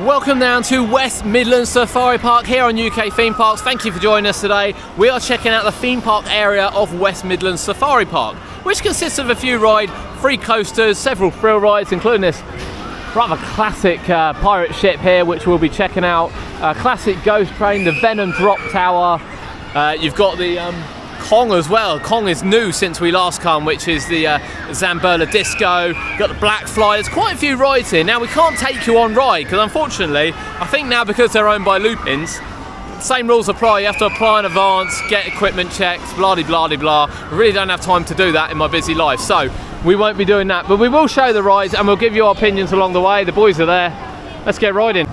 Welcome down to West Midlands Safari Park here on UK Theme Parks. Thank you for joining us today. We are checking out the theme park area of West Midlands Safari Park, which consists of a few free coasters, several thrill rides, including this rather classic pirate ship here, which we'll be checking out. Classic ghost train, the Venom drop tower. You've got the Kong as well. Kong is new since we last come, which is the Zamberla Disco. You've got the Black Fly. There's quite a few rides here. Now we can't take you on ride because unfortunately, I think now because they're owned by Lupins, same rules apply. You have to apply in advance, get equipment checks, blah de blah de blah. I really don't have time to do that in my busy life, so we won't be doing that. But we will show the rides and we'll give you our opinions along the way. The boys are there. Let's get riding.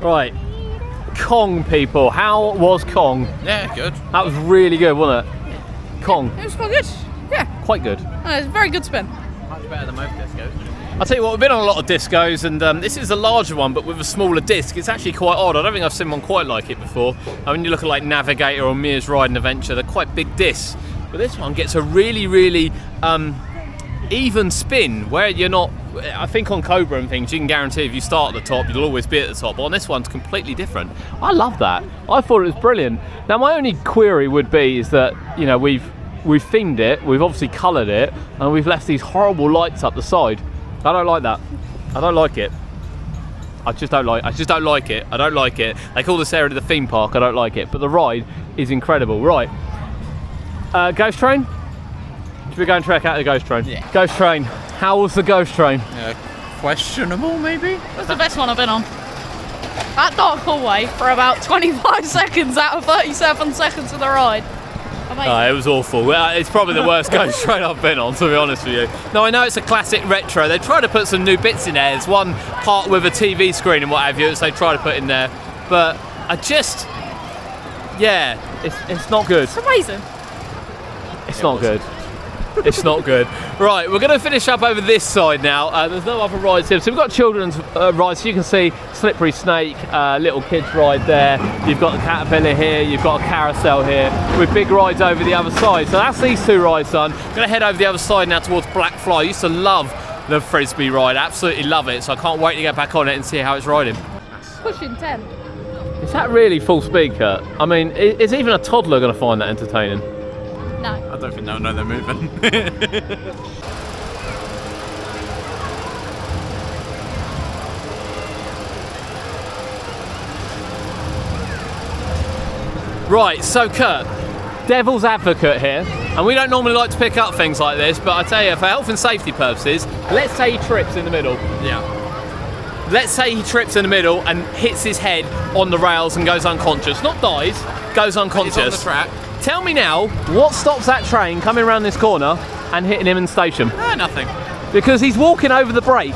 Right, Kong people, how was Kong? Yeah, good. That was really good, wasn't it? Kong. It was quite good, yeah. Quite good. It was a very good spin. Much better than most discos. I'll tell you what, we've been on a lot of discos and this is a larger one but with a smaller disc. It's actually quite odd. I don't think I've seen one quite like it before. I mean, you look at like Navigator or Mears Ride and Adventure, they're quite big discs. But this one gets a really, really even spin where you're not, I think on Cobra and things you can guarantee if you start at the top you'll always be at the top. But on this one's completely different. I love that. I thought it was brilliant. Now my only query would be is that, you know, we've themed it, we've obviously coloured it, and we've left these horrible lights up the side. I don't like that. I don't like it. I just don't like it. I don't like it. They call this area the theme park. I don't like it. But the ride is incredible. Right. Ghost train? Should we go and check out the ghost train? Yeah. Ghost train. How was the ghost train? Questionable, maybe? It was the best one I've been on. That dark hallway for about 25 seconds out of 37 seconds of the ride. It was awful. Well, it's probably the worst ghost train I've been on, to be honest with you. Now, I know it's a classic retro. They try to put some new bits in there. There's one part with a TV screen and what have you, so they try to put in there. But I just, yeah, it's not good. It's amazing. It's not good. It's not good. Right, we're going to finish up over this side now. There's no other rides here. So we've got children's rides. So you can see Slippery Snake, little kids ride there. You've got the Caterpillar here. You've got a carousel here with big rides over the other side. So that's these two rides done. I'm going to head over the other side now towards Black Fly. I used to love the Frisbee ride. Absolutely love it. So I can't wait to get back on it and see how it's riding. Pushing 10. Is that really full speed, Kurt? I mean, is even a toddler going to find that entertaining? No. I don't think they'll know they're moving. Right, so Kurt, devil's advocate here, and we don't normally like to pick up things like this, but I tell you, for health and safety purposes, let's say he trips in the middle. Yeah. Let's say he trips in the middle and hits his head on the rails and goes unconscious. Not dies, goes unconscious. He's on the track. Tell me now, what stops that train coming around this corner and hitting him in the station? Nothing. Because he's walking over the brake.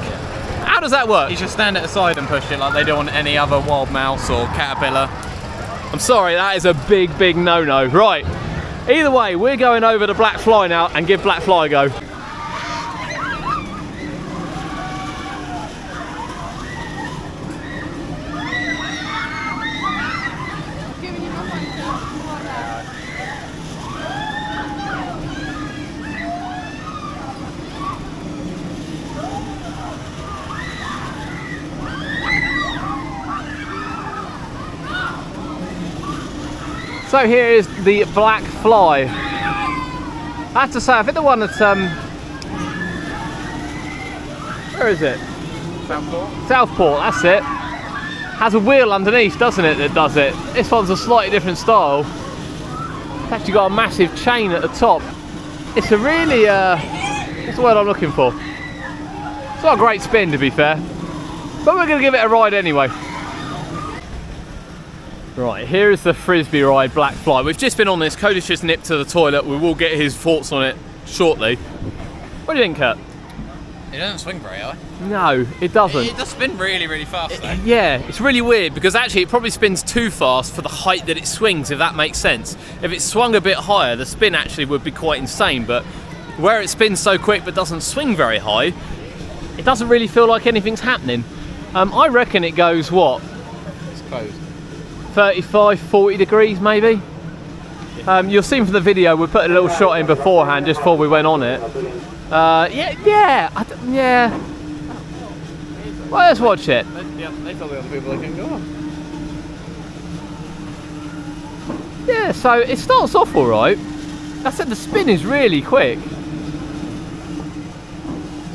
How does that work? You just stand at the side and push it like they do on any other wild mouse or caterpillar. I'm sorry, that is a big, big no-no. Right, either way, we're going over to Black Fly now and give Black Fly a go. So here is the Black Fly. I have to say, I think the one that's where is it? Southport. Southport, that's it. Has a wheel underneath, doesn't it, that does it. This one's a slightly different style. It's actually got a massive chain at the top. It's a really, what's the word I'm looking for? It's not a great spin, to be fair. But we're going to give it a ride anyway. Right, here is the Frisbee ride, Black Fly. We've just been on this. Cody's just nipped to the toilet. We will get his thoughts on it shortly. What do you think, Kurt? It doesn't swing very high. No, it doesn't. It does spin really, really fast though. Yeah, it's really weird because actually it probably spins too fast for the height that it swings, if that makes sense. If it swung a bit higher, the spin actually would be quite insane, but where it spins so quick but doesn't swing very high, it doesn't really feel like anything's happening. I reckon it goes, what? It's closed. 35, 40 degrees maybe? You'll see from the video, we put a little shot in beforehand just before we went on it. Yeah. Well, let's watch it. They told the other people they couldn't go on. Yeah, so it starts off all right. I said the spin is really quick.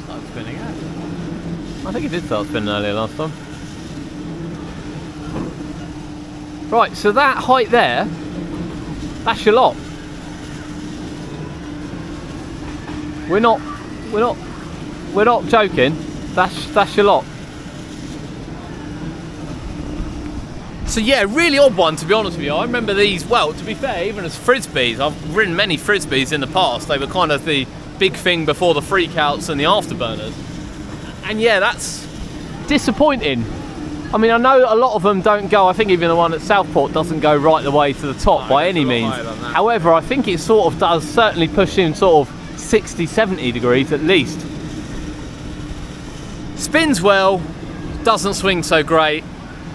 Start spinning out. I think it did start spinning earlier last time. Right, so that height there, that's your lot. We're not joking. That's your lot. So yeah, really odd one to be honest with you. I remember these, well, to be fair, even as frisbees, I've ridden many frisbees in the past. They were kind of the big thing before the freakouts and the afterburners. And yeah, that's disappointing. I mean, I know a lot of them don't go, I think even the one at Southport doesn't go right the way to the top by any means. However, I think it sort of does certainly push in sort of 60, 70 degrees at least. Spins well, doesn't swing so great.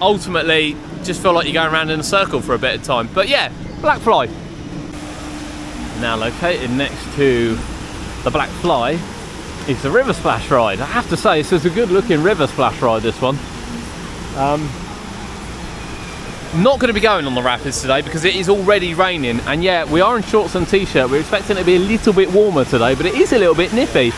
Ultimately, just feel like you're going around in a circle for a bit of time. But yeah, Black Fly. Now located next to the Black Fly is the River Splash ride. I have to say, this is a good looking River Splash ride, this one. Not going to be going on the rapids today because it is already raining, and yeah, we are in shorts and t-shirt. We're expecting it to be a little bit warmer today, but it is a little bit nippy.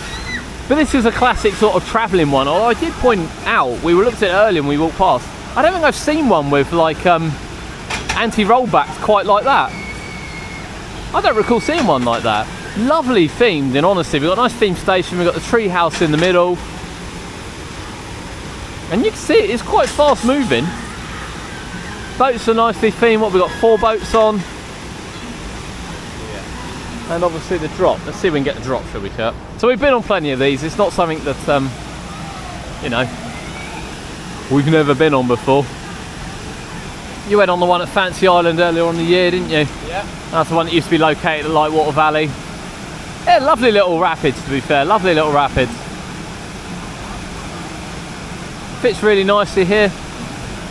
But this is a classic sort of travelling one. Although I did point out, we looked at it earlier when we walked past, I don't think I've seen one with like anti-rollbacks quite like that. I don't recall seeing one like that. Lovely themed, in honesty. We've got a nice themed station, we've got the tree house in the middle. And you can see it's quite fast moving. Boats are nicely themed. What, we've got 4 boats on. Yeah. And obviously the drop. Let's see if we can get the drop, shall we, Kurt? So we've been on plenty of these. It's not something that, you know, we've never been on before. You went on the one at Fancy Island earlier on in the year, didn't you? Yeah. That's the one that used to be located at Lightwater Valley. Yeah, lovely little rapids, to be fair. Lovely little rapids. Fits really nicely here.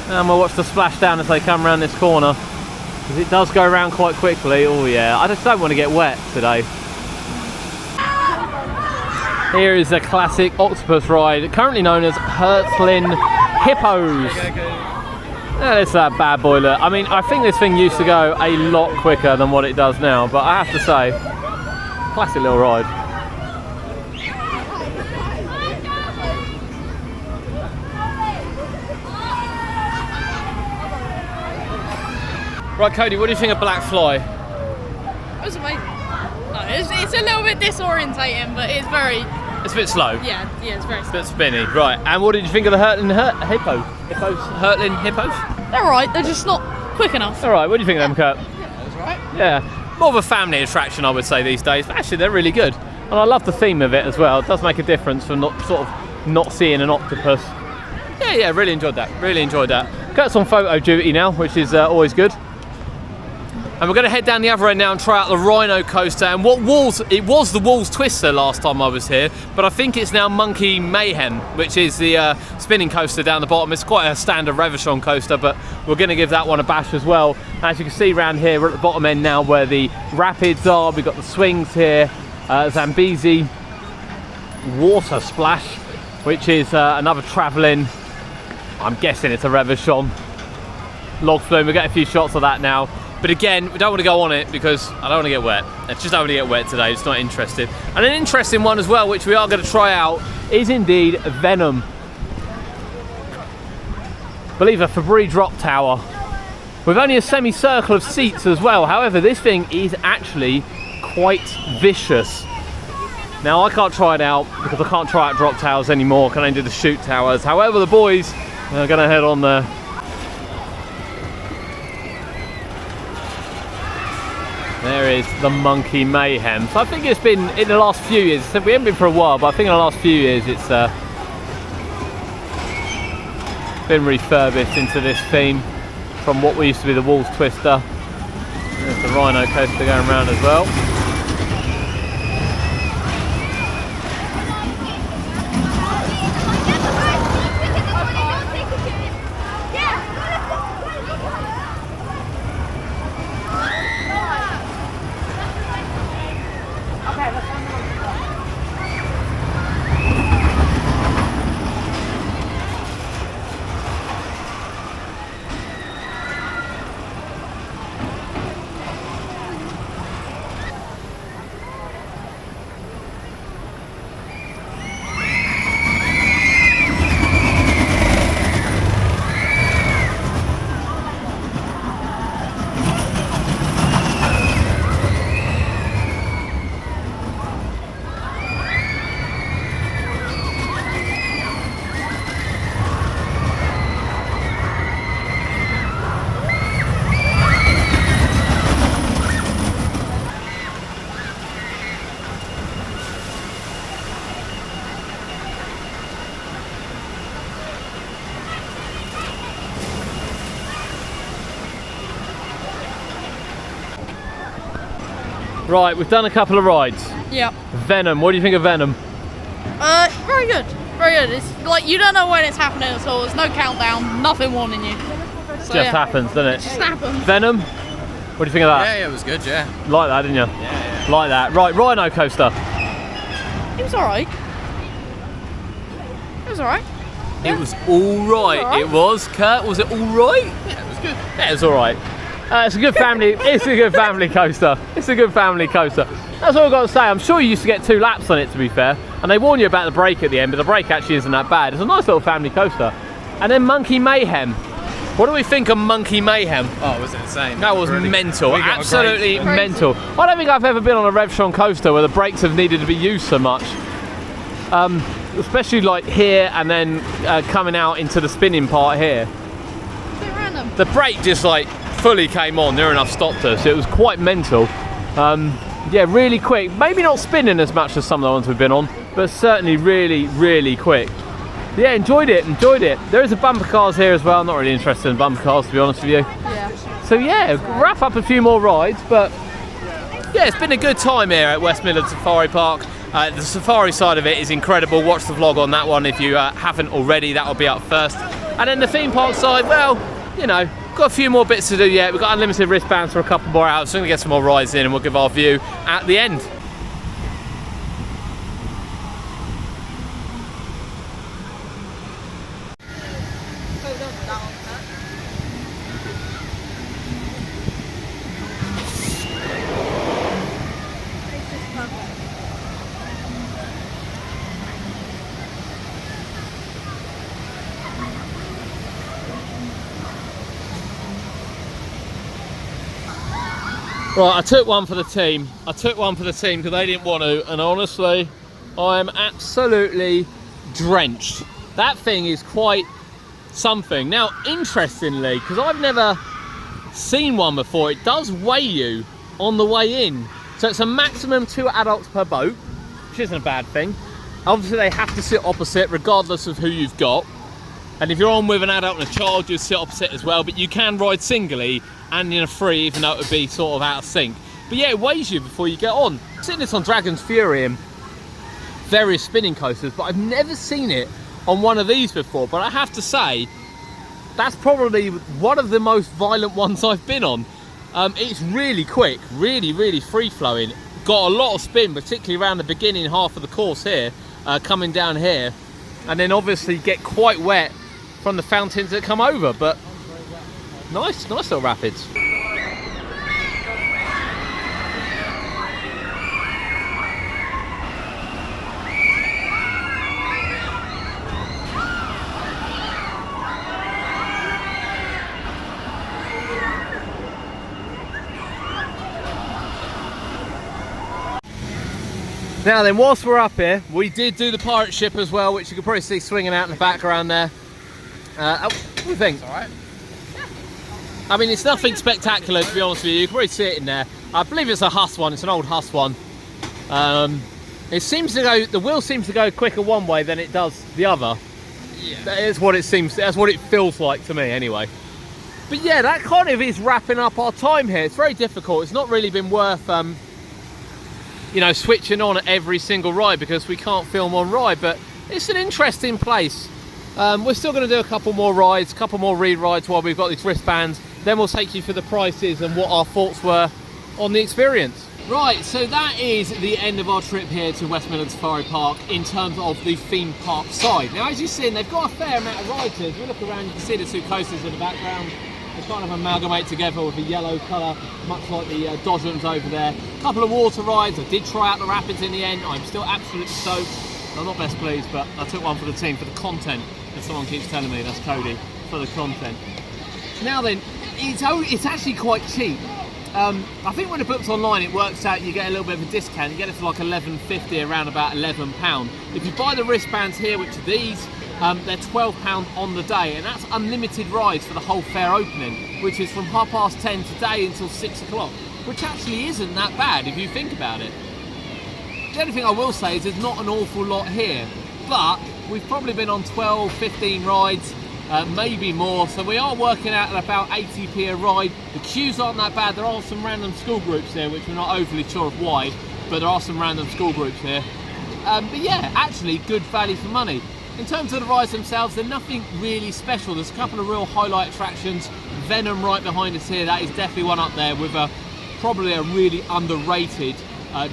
And we'll watch the splash down as they come around this corner, because it does go around quite quickly. Oh yeah, I just don't want to get wet today. Here is a classic octopus ride, currently known as Hurtling hippos. Yeah, it's that bad boy look. I mean, I think this thing used to go a lot quicker than what it does now, but I have to say, classic little ride. Right, Cody, what do you think of Black Fly? It was amazing. No, it's a little bit disorientating, but it's very... It's a bit slow. Yeah, it's very slow. A bit spinny. Right, and what did you think of the Hurtling hippos? Hurtling hippos? They're alright, they're just not quick enough. Alright, what do you think of them, Kurt? That's right. Yeah, more of a family attraction, I would say, these days. But actually, they're really good. And I love the theme of it as well. It does make a difference from not seeing an octopus. Yeah, really enjoyed that. Really enjoyed that. Kurt's on photo duty now, which is always good. And we're going to head down the other end now and try out the Rhino Coaster. And it was the Walls Twister last time I was here, but I think it's now Monkey Mayhem, which is the spinning coaster down the bottom. It's quite a standard Revachon coaster, but we're going to give that one a bash as well. As you can see around here, we're at the bottom end now where the rapids are. We've got the swings here, Zambezi Water Splash, which is another travelling, I'm guessing it's a Revachon log flume. We'll get a few shots of that now. But again, we don't want to go on it because I don't want to get wet. I just don't want to get wet today, it's not interested. And an interesting one as well, which we are going to try out, is indeed Venom. I believe a Fabry drop tower with only a semicircle of seats as well. However, this thing is actually quite vicious. Now, I can't try it out because I can't try out drop towers anymore. I can only do the shoot towers. However, the boys are going to head on there. There there is the Monkey Mayhem. So I think it's been, in the last few years, we haven't been for a while, but I think in the last few years it's been refurbished into this theme from what used to be the Walls Twister. There's the Rhino Coaster going around as well. Right, we've done a couple of rides. Yeah. Venom, what do you think of Venom? Very good. Very good. It's like you don't know when it's happening at all. There's no countdown, nothing warning you. So, Just happens, doesn't it? Just happens. Venom, what do you think of that? Yeah, it was good, yeah. Like that, didn't you? Yeah. Like that. Right, Rhino Coaster. It was alright. It was alright. It was alright. Alright. It was. Kurt, was it alright? Yeah, it was good. Yeah, it was alright. It's a good family. It's a good family coaster. It's a good family coaster. That's all I've got to say. I'm sure you used to get 2 laps on it, to be fair. And they warn you about the brake at the end, but the brake actually isn't that bad. It's a nice little family coaster. And then Monkey Mayhem. What do we think of Monkey Mayhem? Oh, was it insane? That was mental. We got a Absolutely great- mental. I don't think I've ever been on a Revtron coaster where the brakes have needed to be used so much. Especially like here and then coming out into the spinning part here. A bit random. The brake just like fully came on, near enough stopped us. It was quite mental. Yeah, really quick. Maybe not spinning as much as some of the ones we've been on, but certainly really, really quick. Yeah, enjoyed it. There is a bumper cars here as well. I'm not really interested in bumper cars, to be honest with you. Yeah. So yeah, wrap up a few more rides, but yeah, it's been a good time here at West Midland Safari Park. The safari side of it is incredible. Watch the vlog on that one if you haven't already. That will be up first. And then the theme park side, well, you know, got a few more bits to do yet. We've got unlimited wristbands for a couple more hours. So we're going to get some more rides in and we'll give our view at the end. Right, I took one for the team. Because they didn't want to, and honestly, I am absolutely drenched. That thing is quite something. Now, interestingly, because I've never seen one before, it does weigh you on the way in. So it's a maximum 2 adults per boat, which isn't a bad thing. Obviously, they have to sit opposite regardless of who you've got. And if you're on with an adult and a child, you'll sit opposite as well, but you can ride singly and in a free, even though it would be sort of out of sync. But yeah, it weighs you before you get on. I've seen this on Dragon's Fury and various spinning coasters, but I've never seen it on one of these before. But I have to say, that's probably one of the most violent ones I've been on. It's really quick, really, really free-flowing. Got a lot of spin, particularly around the beginning half of the course here, coming down here. And then obviously get quite wet from the fountains that come over, but nice little rapids. Now then, whilst we're up here, we did do the pirate ship as well, which you can probably see swinging out in the background there. What do you think? It's alright. I mean, it's nothing spectacular, to be honest with you. You can probably see it in there. I believe it's a Huss one. It's an old Huss one. It seems to go, the wheel seems to go quicker one way than it does the other. Yeah. That is what it seems, that's what it feels like to me anyway. But yeah, that kind of is wrapping up our time here. It's very difficult. It's not really been worth, you know, switching on at every single ride because we can't film on ride, but it's an interesting place. We're still going to do a couple more rides, a couple more re-rides while we've got these wristbands. Then we'll take you through the prices and what our thoughts were on the experience. Right, so that is the end of our trip here to West Midland Safari Park in terms of the theme park side. Now, as you've seen, they've got a fair amount of rides here. If you look around, you can see the two coasters in the background. They kind of amalgamate together with a yellow colour, much like the Dodgems over there. A couple of water rides. I did try out the rapids in the end. I'm still absolutely stoked. I'm not best pleased, but I took one for the team for the content, as someone keeps telling me. That's Cody, for the content. Now then, it's actually quite cheap. I think when it books online, it works out you get a little bit of a discount. You get it for like $11.50, around about £11. If you buy the wristbands here, which are these, they're £12 on the day, and that's unlimited rides for the whole fair opening, which is from 10:30 today until 6 o'clock, which actually isn't that bad if you think about it. The only thing I will say is there's not an awful lot here, but we've probably been on 12, 15 rides, maybe more, so we are working out at about 80p a ride. The queues aren't that bad. There are some random school groups here, which we're not overly sure of why, but there are some random school groups here. But yeah, actually good value for money. In terms of the rides themselves, they're nothing really special. There's a couple of real highlight attractions. Venom right behind us here, that is definitely one up there with probably a really underrated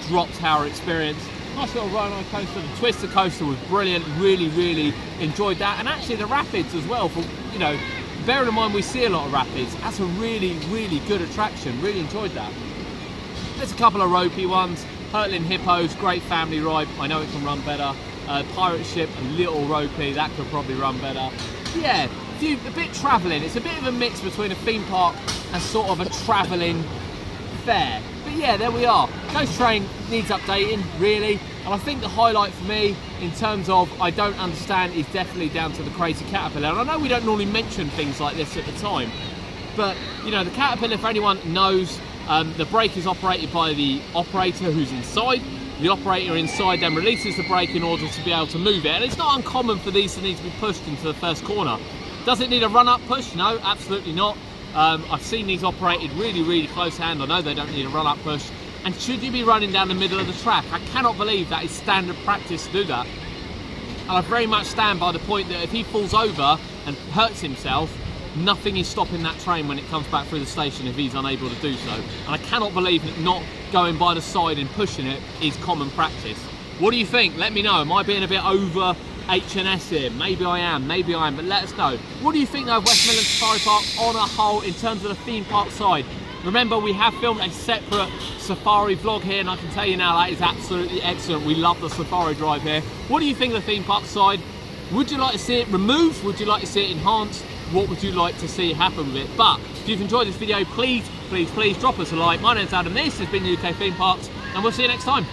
drop tower experience. Nice little Rhino Coaster. The Twister Coaster was brilliant. Really enjoyed that. And actually the rapids as well. For, you know, bearing in mind we see a lot of rapids, that's a really good attraction. Really enjoyed that. There's a couple of ropey ones. Hurtling hippos, great family ride. I know it can run better. Pirate ship, a little ropey. That could probably run better. Yeah, a bit travelling. It's a bit of a mix between a theme park and sort of a travelling fair. But yeah, there we are. Ghost Train needs updating, really. And I think the highlight for me, in terms of I don't understand, is definitely down to the Crazy Caterpillar. And I know we don't normally mention things like this at the time, but you know, the Caterpillar, for anyone knows, the brake is operated by the operator who's inside. The operator inside then releases the brake in order to be able to move it. And it's not uncommon for these to need to be pushed into the first corner. Does it need a run-up push? No, absolutely not. I've seen these operated really close hand. I know they don't need a run-up push. And should you be running down the middle of the track, I cannot believe that is standard practice to do that. And I very much stand by the point that if he falls over and hurts himself, nothing is stopping that train when it comes back through the station if he's unable to do so. And I cannot believe that not going by the side and pushing it is common practice. What do you think? Let me know. Am I being a bit over H&S here? Maybe I am, but let us know. What do you think though of West Midland Safari Park on a whole in terms of the theme park side? Remember, we have filmed a separate safari vlog here, and I can tell you now that is absolutely excellent. We love the safari drive here. What do you think of the theme park side? Would you like to see it removed? Would you like to see it enhanced? What would you like to see happen with it? But if you've enjoyed this video, please drop us a like. My name's Adam, this has been UK Theme Parks, and we'll see you next time.